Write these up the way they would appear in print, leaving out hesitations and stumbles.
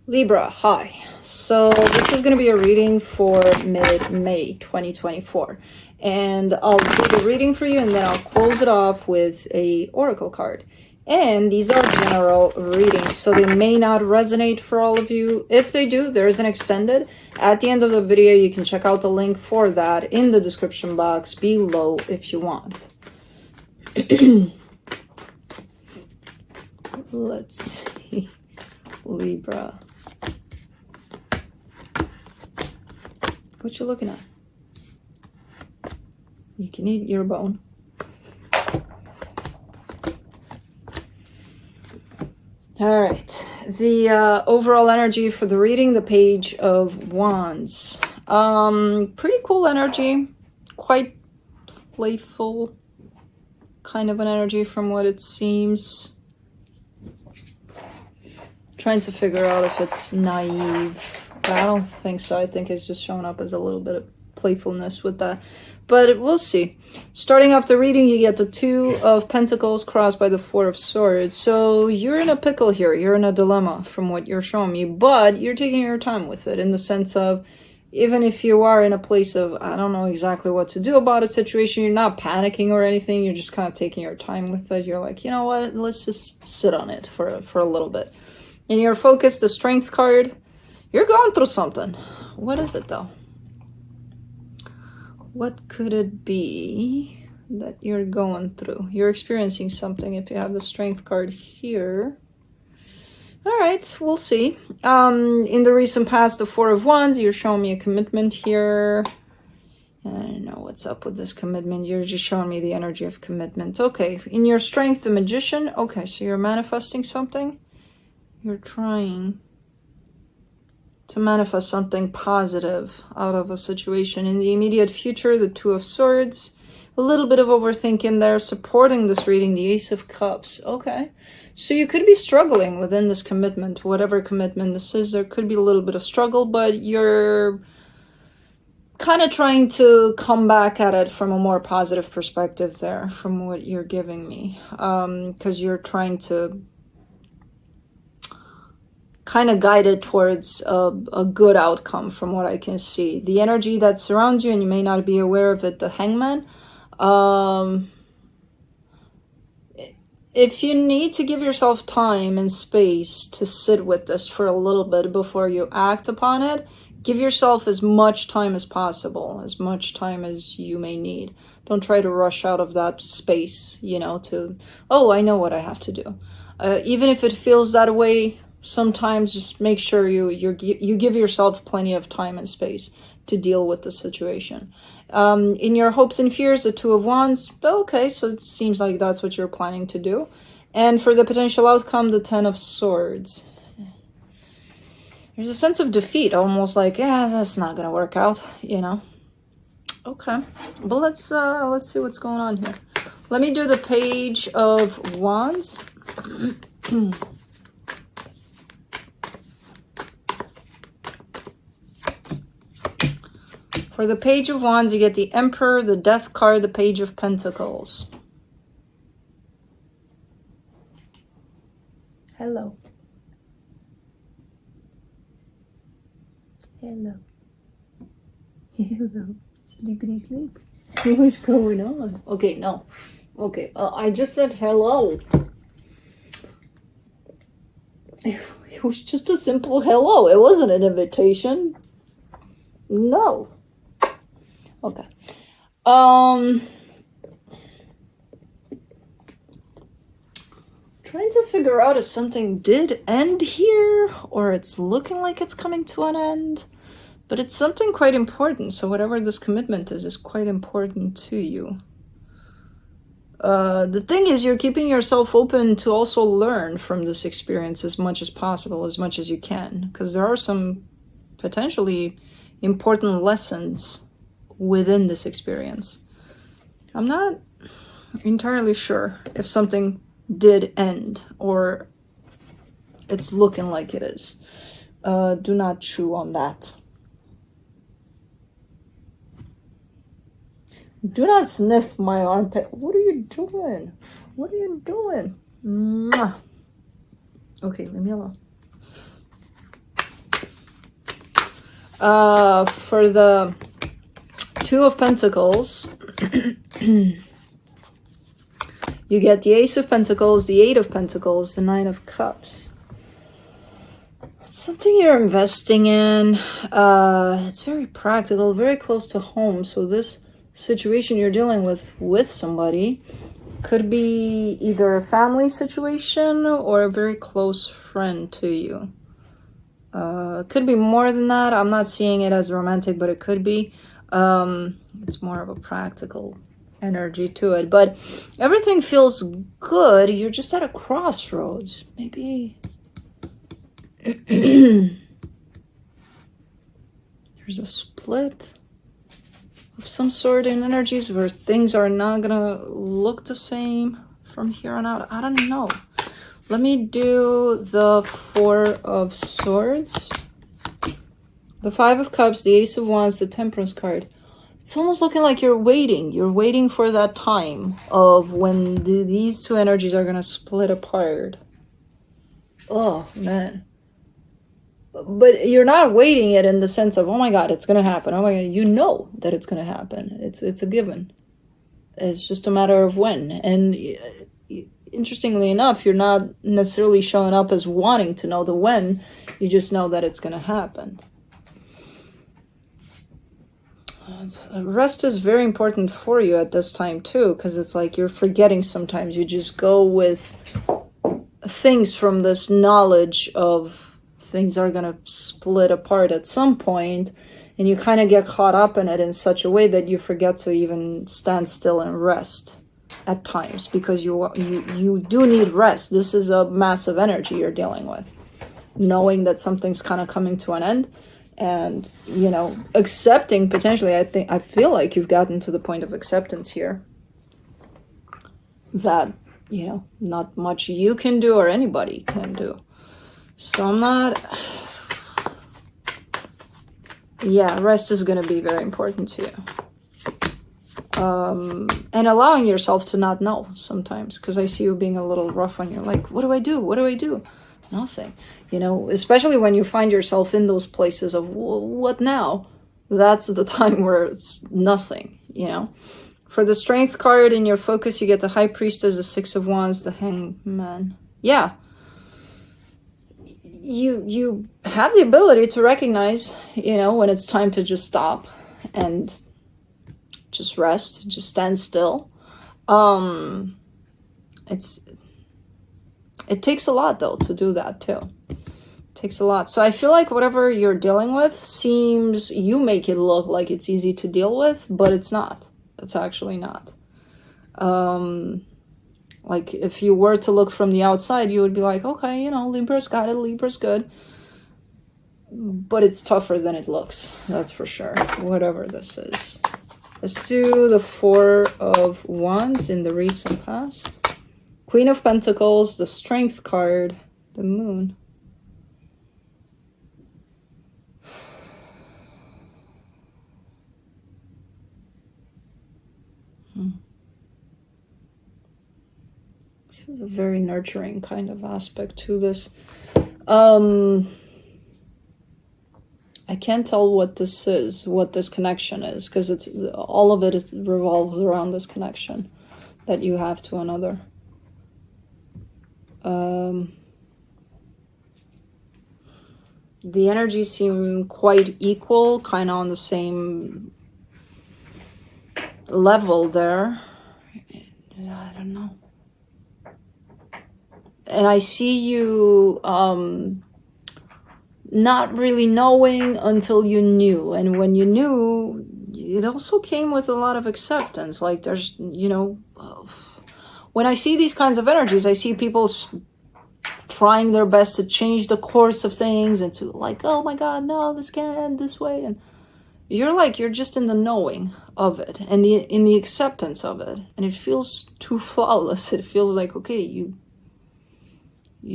Libra, hi. So this is going to be a reading for mid-May 2024. And I'll do the reading for you and then I'll close it off with a oracle card. And these are general readings, so they may not resonate for all of you. If they do, there's an extended. At the end of the video, you can check out the link for that in the description box below if you want. Let's see. Libra. What you looking at? You can eat your bone. All right. The overall energy for the reading, the Page of Wands. Pretty cool energy. Quite playful kind of an energy from what it seems. Trying to figure out if it's naive. I don't think so. I think it's just showing up as a little bit of playfulness with that. But we'll see. Starting off the reading, you get the Two of Pentacles crossed by the Four of Swords. So you're in a pickle here. You're in a dilemma from what you're showing me. But you're taking your time with it in the sense of, even if you are in a place of, I don't know exactly what to do about a situation, you're not panicking or anything. You're just kind of taking your time with it. You're like, you know what? Let's just sit on it for a little bit. In your focus, the Strength card, you're going through something. What is it, though? What could it be that you're going through? You're experiencing something if you have the Strength card here. All right, we'll see. In the recent past, the Four of Wands, you're showing me a commitment here. I don't know what's up with this commitment. You're just showing me the energy of commitment. Okay, in your Strength, the Magician. Okay, so you're manifesting something. You're trying to manifest something positive out of a situation. In the immediate future, the Two of Swords. A little bit of overthinking there, supporting this reading, the Ace of Cups. Okay. So you could be struggling within this commitment, whatever commitment this is. There could be a little bit of struggle, but you're kind of trying to come back at it from a more positive perspective there, from what you're giving me. Because you're trying to kind of guided towards a good outcome from what I can see. The energy that surrounds you, and you may not be aware of it, the Hangman. If you need to give yourself time and space to sit with this for a little bit before you act upon it, give yourself as much time as possible, as much time as you may need. Don't try to rush out of that space, you know, to, oh, I know what I have to do. Even if it feels that way, sometimes just make sure you give yourself plenty of time and space to deal with the situation. In your hopes and fears, the Two of Wands. Okay, so it seems like that's what you're planning to do. And for the potential outcome, the Ten of Swords. There's a sense of defeat, almost like, yeah, that's not gonna work out, you know. Okay, well, let's see what's going on here. Let me do the Page of Wands. For the Page of Wands, you get the Emperor, the Death card, the Page of Pentacles. Hello. Hello. Hello. Sleepity sleep. What's going on? Okay, no. Okay, I just read hello. It was just a simple hello. It wasn't an invitation. No. Okay. Trying to figure out if something did end here, or it's looking like it's coming to an end. But it's something quite important. So whatever this commitment is quite important to you. The thing is, you're keeping yourself open to also learn from this experience as much as possible, as much as you can. Because there are some potentially important lessons within this experience. I'm not entirely sure if something did end or it's looking like it is. Do not chew on that. Do not sniff my armpit. What are you doing? What are you doing? Mwah. Okay, leave me alone. For the Two of Pentacles, you get the Ace of Pentacles, the Eight of Pentacles, the Nine of Cups. Something you're investing in. It's very practical, very close to home. So this situation you're dealing with somebody could be either a family situation or a very close friend to you. It could be more than that. I'm not seeing it as romantic, but it could be. It's more of a practical energy to it. But everything feels good. You're just at a crossroads. Maybe there's a split of some sort in energies where things are not gonna look the same from here on out. I don't know. Let me do the Four of Swords, the Five of Cups, the Ace of Wands, the Temperance card. It's almost looking like you're waiting. You're waiting for that time of when these two energies are gonna split apart. Oh man. But you're not waiting it in the sense of, oh my God, it's going to happen. Oh my God, you know that it's going to happen. It's a given. It's just a matter of when. And interestingly enough, you're not necessarily showing up as wanting to know the when. You just know that it's going to happen. Rest is very important for you at this time too, because it's like you're forgetting sometimes. You just go with things from this knowledge of things are going to split apart at some point, and you kind of get caught up in it in such a way that you forget to even stand still and rest at times, because you do need rest. This is a massive energy you're dealing with, knowing that something's kind of coming to an end, and you know, accepting potentially. I feel like you've gotten to the point of acceptance here, that you know, not much you can do or anybody can do. So I'm not, yeah, rest is going to be very important to you. And allowing yourself to not know sometimes, because I see you being a little rough when you're like, what do I do? What do I do? Nothing. You know, especially when you find yourself in those places of what now? That's the time where it's nothing, you know. For the Strength card in your focus, you get the High Priestess, the Six of Wands, the Hangman. Yeah. You have the ability to recognize, you know, when it's time to just stop and just rest, just stand still. It takes a lot though to do that too. It takes a lot. So I feel like whatever you're dealing with seems, you make it look like it's easy to deal with, but it's not. It's actually not. Like, if you were to look from the outside, you would be like, okay, you know, Libra's got it, Libra's good. But it's tougher than it looks, that's for sure, whatever this is. Let's do the Four of Wands in the recent past. Queen of Pentacles, the Strength card, the Moon. This is a very nurturing kind of aspect to this. I can't tell what this is, what this connection is, because it's all of it revolves around this connection that you have to another. The energies seem quite equal, kind of on the same level there. I don't know. And I see you not really knowing until you knew. And when you knew, it also came with a lot of acceptance. Like there's, you know, when I see these kinds of energies, I see people trying their best to change the course of things and to like, oh my God, no, this can't end this way. And you're like, you're just in the knowing of it and in the acceptance of it. And it feels too flawless. It feels like, okay, you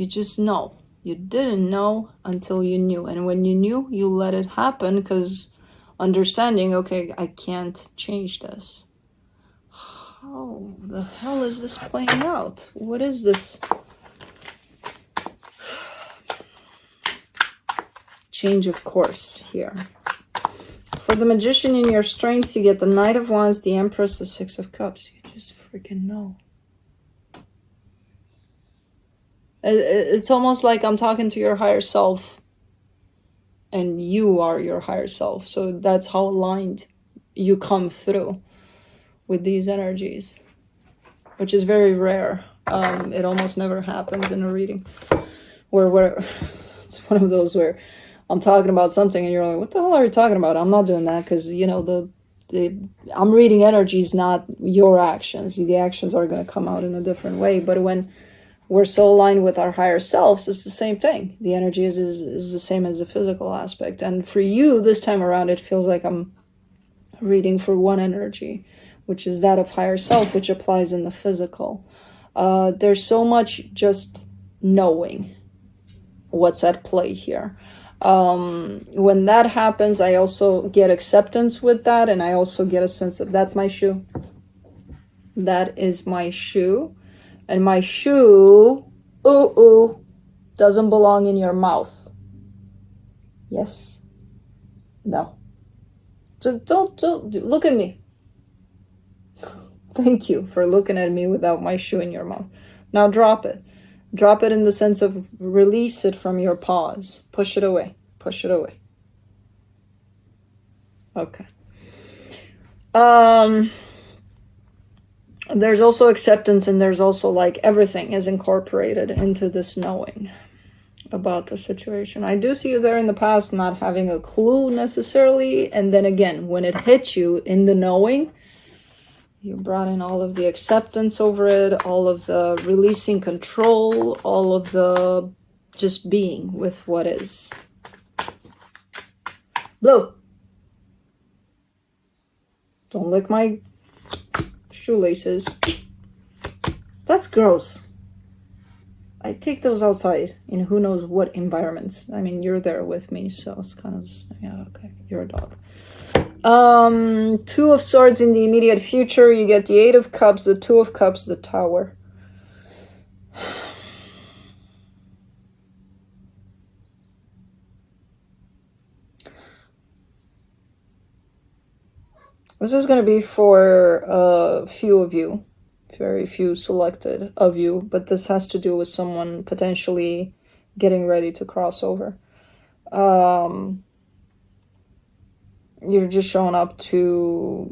just know. You didn't know until you knew. And when you knew, you let it happen because understanding, okay, I can't change this. How the hell is this playing out? What is this? Change of course here. For the Magician in your strength, you get the Knight of Wands, the Empress, the Six of Cups. You just freaking know. It's almost like I'm talking to your higher self and you are your higher self. So that's how aligned you come through with these energies, which is very rare. It almost never happens in a reading where it's one of those where I'm talking about something and you're like, what the hell are you talking about? I'm not doing that, because, you know, I'm reading energies, not your actions. The actions are going to come out in a different way. But when we're so aligned with our higher selves, it's the same thing. The energy is the same as the physical aspect. And for you, this time around, it feels like I'm reading for one energy, which is that of higher self, which applies in the physical. There's so much just knowing what's at play here. When that happens, I also get acceptance with that, and I also get a sense of, that's my shoe. That is my shoe. And my shoe, doesn't belong in your mouth. Yes. No. So don't look at me. Thank you for looking at me without my shoe in your mouth. Now drop it. Drop it in the sense of release it from your paws. Push it away. Push it away. Okay. There's also acceptance, and there's also like everything is incorporated into this knowing about the situation. I do see you there in the past not having a clue necessarily, and then again, when it hit you in the knowing, you brought in all of the acceptance over it, all of the releasing control, all of the just being with what is. Blue. Don't lick my shoelaces. That's gross. I take those outside in who knows what environments. I mean, you're there with me, so it's kind of, yeah, okay, you're a dog. Two of Swords in the immediate future. You get the Eight of Cups, the Two of Cups, the Tower. This is going to be for a few of you, very few selected of you, but this has to do with someone potentially getting ready to cross over. You're just showing up to,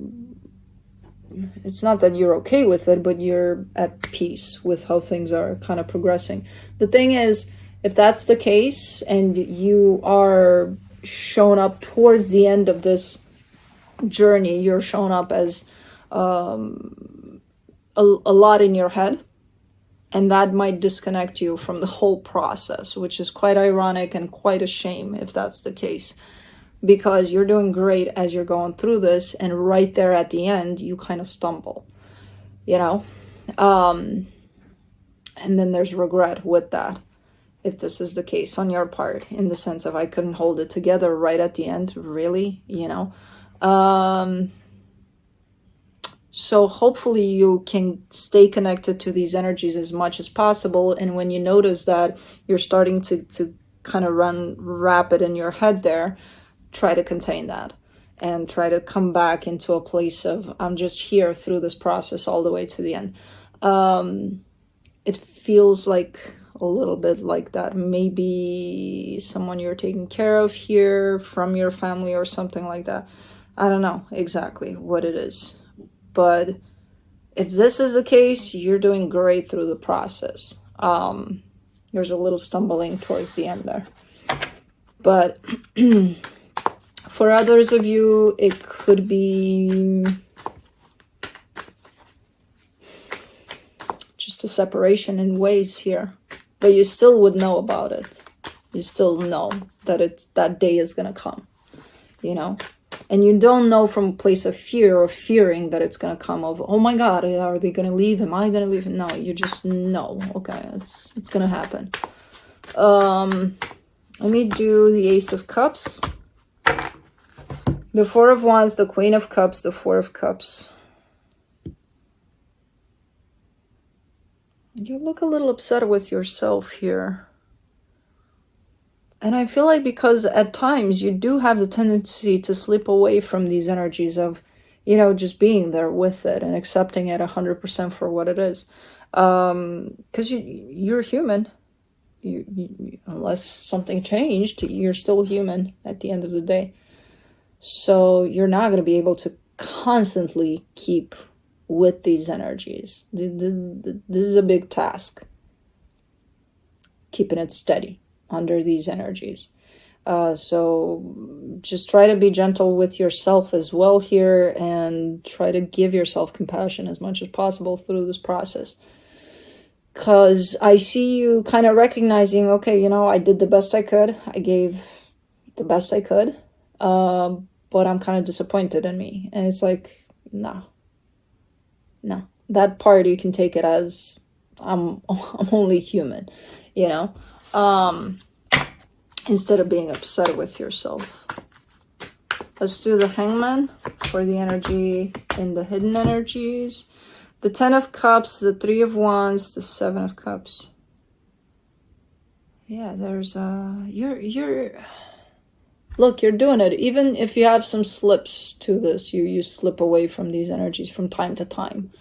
it's not that you're okay with it, but you're at peace with how things are kind of progressing. The thing is, if that's the case and you are showing up towards the end of this journey, you're showing up as a lot in your head, and that might disconnect you from the whole process, which is quite ironic and quite a shame if that's the case, because you're doing great as you're going through this, and right there at the end you kind of stumble, you know, and then there's regret with that if this is the case on your part, in the sense of, I couldn't hold it together right at the end, really, you know. So hopefully you can stay connected to these energies as much as possible, and when you notice that you're starting to kind of run rapid in your head there, try to contain that and try to come back into a place of, I'm just here through this process all the way to the end. It feels like a little bit like that. Maybe someone you're taking care of here from your family or something like that. I don't know exactly what it is. But if this is the case, you're doing great through the process. There's a little stumbling towards the end there. But for others of you, it could be just a separation in ways here. But you still would know about it. You still know that that day is going to come, you know. And you don't know from a place of fear or fearing that it's going to come of, oh my God, are they going to leave? Am I going to leave? No, you just know, okay, it's going to happen. Let me do the Ace of Cups, the Four of Wands, the Queen of Cups, the Four of Cups. You look a little upset with yourself here. And I feel like because at times you do have the tendency to slip away from these energies of, just being there with it and accepting it 100% for what it is. Because you're human. Unless something changed, you're still human at the end of the day. So you're not going to be able to constantly keep with these energies. This is a big task, keeping it steady under these energies. So just try to be gentle with yourself as well here, and try to give yourself compassion as much as possible through this process. Because I see you kind of recognizing, okay, I did the best I could. I gave the best I could. But I'm kind of disappointed in me. And it's like, no. That part you can take it as, I'm only human, instead of being upset with yourself. Let's do the Hangman for the energy in the hidden energies. The 10 of Cups, the 3 of Wands, the 7 of Cups. Yeah, there's look, you're doing it. Even if you have some slips to this, you slip away from these energies from time to time.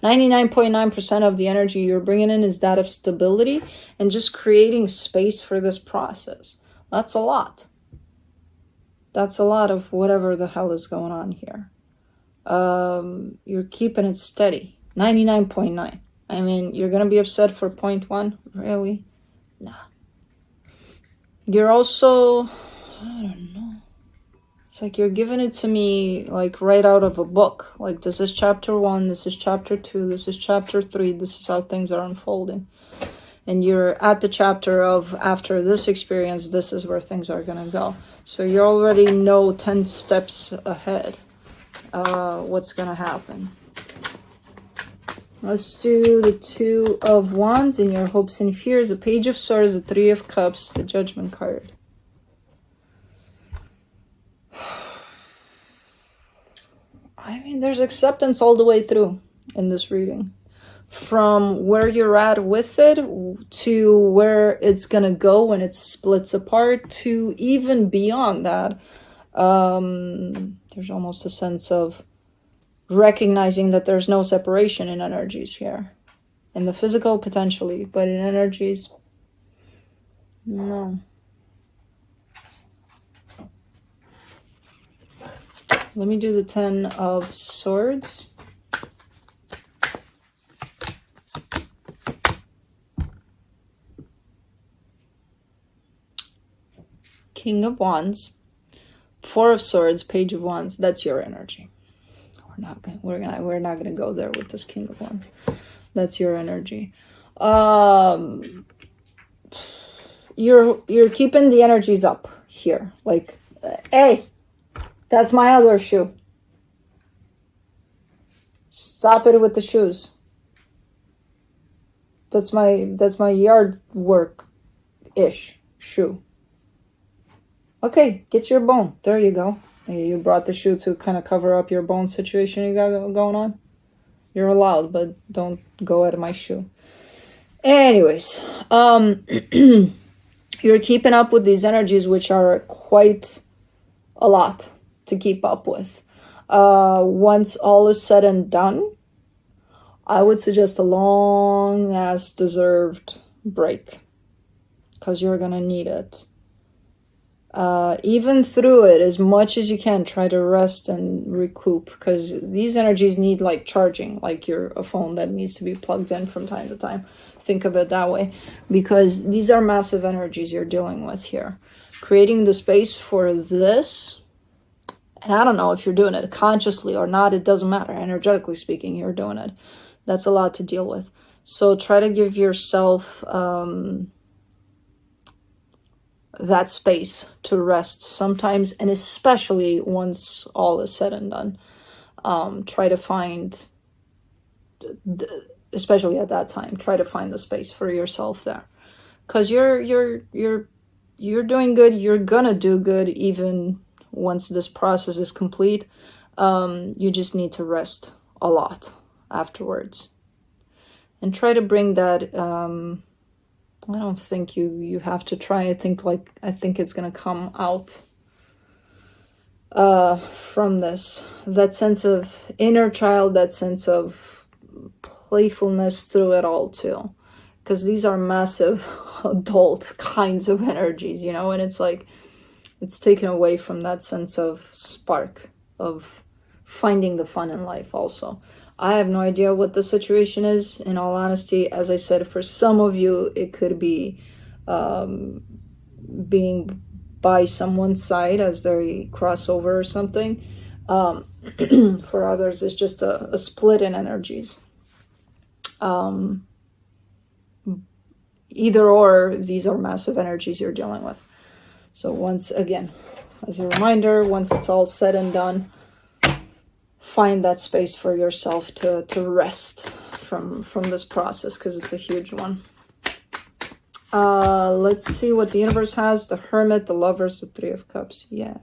99.9% of the energy you're bringing in is that of stability and just creating space for this process. That's a lot. That's a lot of whatever the hell is going on here. You're keeping it steady. 99.9. I mean, you're going to be upset for 0.1? Really? Nah. You're also, I don't know. It's like you're giving it to me like right out of a book. Like, this is chapter 1, this is chapter 2, this is chapter 3, this is how things are unfolding. And you're at the chapter of, after this experience, this is where things are going to go. So you already know 10 steps ahead what's going to happen. Let's do the 2 of Wands in your hopes and fears, the Page of Swords, the 3 of Cups, the Judgment card. I mean, there's acceptance all the way through in this reading. From where you're at with it to where it's going to go when it splits apart, to even beyond that. There's almost a sense of recognizing that there's no separation in energies here. In the physical, potentially, but in energies, no. Let me do the 10 of Swords. King of Wands, 4 of Swords, Page of Wands. That's your energy. We're not gonna go there with this King of Wands. That's your energy. You're keeping the energies up here. Like, hey, that's my other shoe. Stop it with the shoes. That's my yard work-ish shoe. Okay, get your bone. There you go. You brought the shoe to kind of cover up your bone situation you got going on. You're allowed, but don't go at my shoe. Anyways, you're keeping up with these energies, which are quite a lot to keep up with. Once all is said and done, I would suggest a long-ass deserved break, because you're going to need it. Even through it, as much as you can, try to rest and recoup, because these energies need like charging, like you're a phone that needs to be plugged in from time to time. Think of it that way, because these are massive energies you're dealing with here. Creating the space for this, and I don't know if you're doing it consciously or not, it doesn't matter. Energetically speaking, you're doing it. That's a lot to deal with. So try to give yourself that space to rest sometimes, and especially once all is said and done. Try to find, especially at that time, try to find the space for yourself there, because you're doing good. You're gonna do good even once this process is complete. You just need to rest a lot afterwards, and try to bring that I don't think you have to try. I think it's gonna come out from this. That sense of inner child, that sense of playfulness through it all too. Because these are massive adult kinds of energies, you know, and it's like it's taken away from that sense of spark, of finding the fun in life also. I have no idea what the situation is, in all honesty. As I said, for some of you, it could be being by someone's side as they cross over or something. For others, it's just a split in energies. Either or, these are massive energies you're dealing with. So once again, as a reminder, once it's all said and done, find that space for yourself to rest from this process, because it's a huge one. Let's see what the universe has. The Hermit, the Lovers, the Three of Cups. Yeah.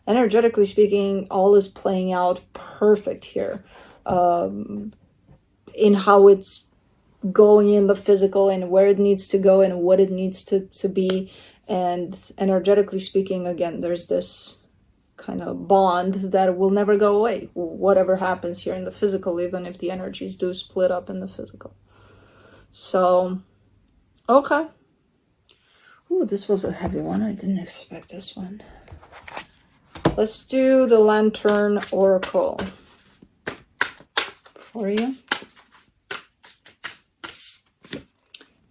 Energetically speaking, all is playing out perfect here. In how it's going in the physical and where it needs to go and what it needs to be. And energetically speaking, again, there's this kind of bond that will never go away. Whatever happens here in the physical, even if the energies do split up in the physical. So, okay. Ooh, this was a heavy one. I didn't expect this one. Let's do the Lantern Oracle for you.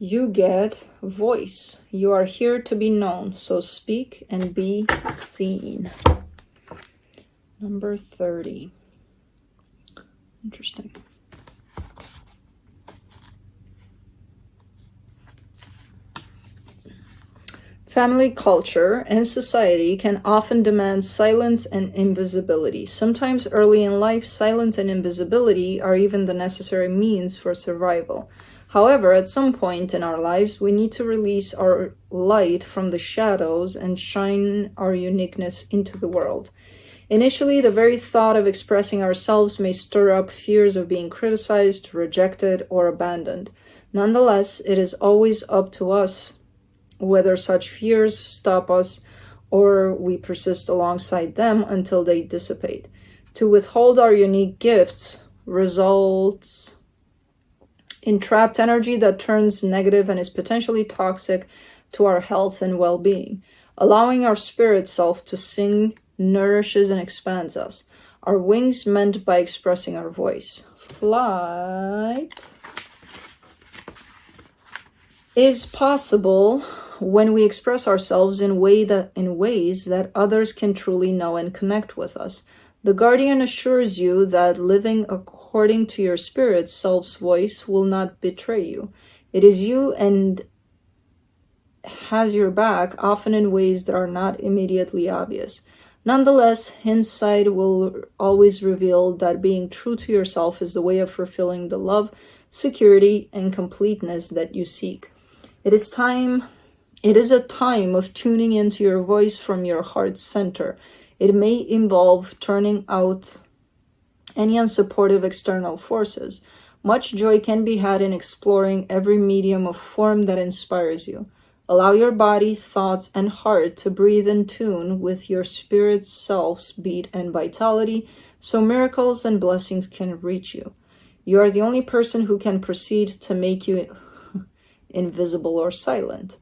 You get voice. You are here to be known, so speak and be seen. Number 30. Interesting. Family culture and society can often demand silence and invisibility. Sometimes early in life, silence and invisibility are even the necessary means for survival. However, at some point in our lives, we need to release our light from the shadows and shine our uniqueness into the world. Initially, the very thought of expressing ourselves may stir up fears of being criticized, rejected, or abandoned. Nonetheless, it is always up to us whether such fears stop us or we persist alongside them until they dissipate. To withhold our unique gifts results in trapped energy that turns negative and is potentially toxic to our health and well-being. Allowing our spirit self to sing nourishes and expands us. Our wings meant by expressing our voice. Flight is possible when we express ourselves in ways that others can truly know and connect with us. The Guardian assures you that living according to your spirit self's voice will not betray you. It is you and has your back, often in ways that are not immediately obvious. Nonetheless, hindsight will always reveal that being true to yourself is the way of fulfilling the love, security, and completeness that you seek. It is a time of tuning into your voice from your heart's center. It may involve turning out any unsupportive external forces. Much joy can be had in exploring every medium of form that inspires you. Allow your body, thoughts, and heart to breathe in tune with your spirit self's beat and vitality, so miracles and blessings can reach you. You are the only person who can proceed to make you invisible or silent.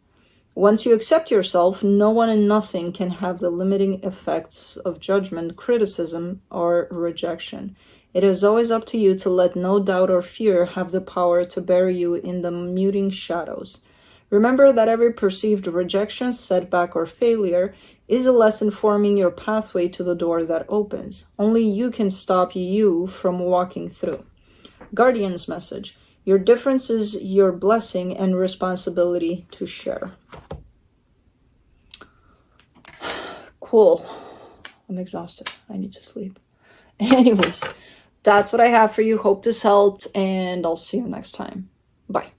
Once you accept yourself, no one and nothing can have the limiting effects of judgment, criticism, or rejection. It is always up to you to let no doubt or fear have the power to bury you in the muting shadows. Remember that every perceived rejection, setback, or failure is a lesson forming your pathway to the door that opens. Only you can stop you from walking through. Guardian's message. Your difference is your blessing and responsibility to share. Cool. I'm exhausted. I need to sleep. Anyways, that's what I have for you. Hope this helped, and I'll see you next time. Bye.